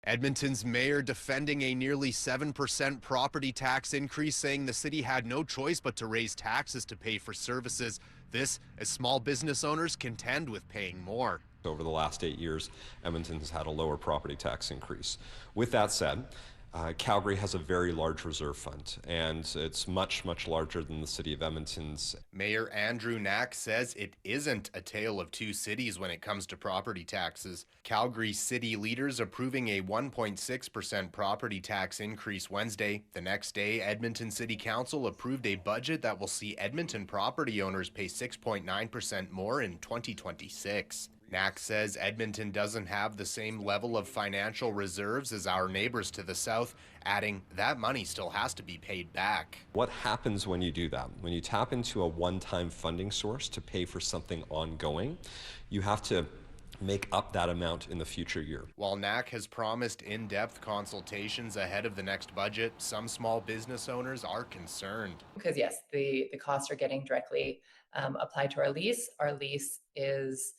Edmonton's mayor defending a nearly 7% property tax increase, saying the city had no choice but to raise taxes to pay for services. This as small business owners contend with paying more. Over the last 8 years, Edmonton has had a lower property tax increase. With that said, Calgary has a very large reserve fund, and it's much, much larger than the city of Edmonton's. Mayor Andrew Knack says it isn't a tale of two cities when it comes to property taxes. Calgary city leaders approving a 1.6% property tax increase Wednesday. The next day, Edmonton City Council approved a budget that will see Edmonton property owners pay 6.9% more in 2026. Knack says Edmonton doesn't have the same level of financial reserves as our neighbors to the south, adding that money still has to be paid back. What happens when you do that? When you tap into a one-time funding source to pay for something ongoing, you have to make up that amount in the future year. While Knack has promised in-depth consultations ahead of the next budget, some small business owners are concerned. Because yes, the costs are getting directly applied to our lease. Our lease is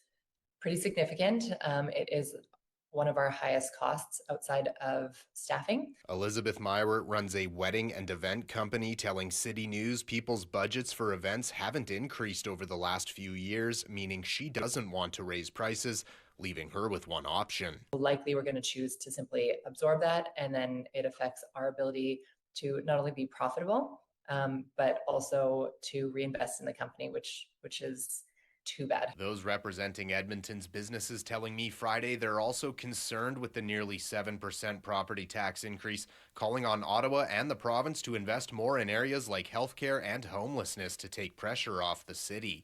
pretty significant. It is one of our highest costs outside of staffing. Elizabeth Mywert runs a wedding and event company, telling City News people's budgets for events haven't increased over the last few years, meaning she doesn't want to raise prices, leaving her with one option. Likely we're going to choose to simply absorb that, and then it affects our ability to not only be profitable, but also to reinvest in the company, which is too bad. Those representing Edmonton's businesses telling me Friday they're also concerned with the nearly 7% property tax increase, calling on Ottawa and the province to invest more in areas like healthcare and homelessness to take pressure off the city.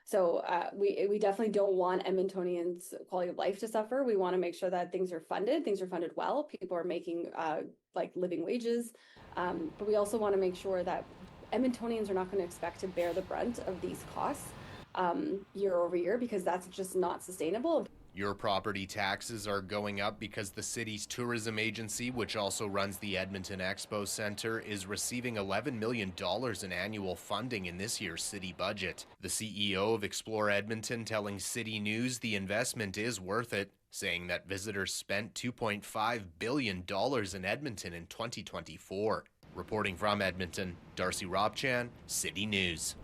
So we definitely don't want Edmontonians' quality of life to suffer. We want to make sure that things are funded well. People are making living wages, but we also want to make sure that Edmontonians are not going to expect to bear the brunt of these costs year over year, because that's just not sustainable. Your property taxes are going up because the city's tourism agency, which also runs the Edmonton Expo Center, is receiving $11 million in annual funding in this year's city budget. The CEO of Explore Edmonton telling City News the investment is worth it, saying that visitors spent $2.5 billion in Edmonton in 2024. Reporting from Edmonton, Darcy Robchan, City News.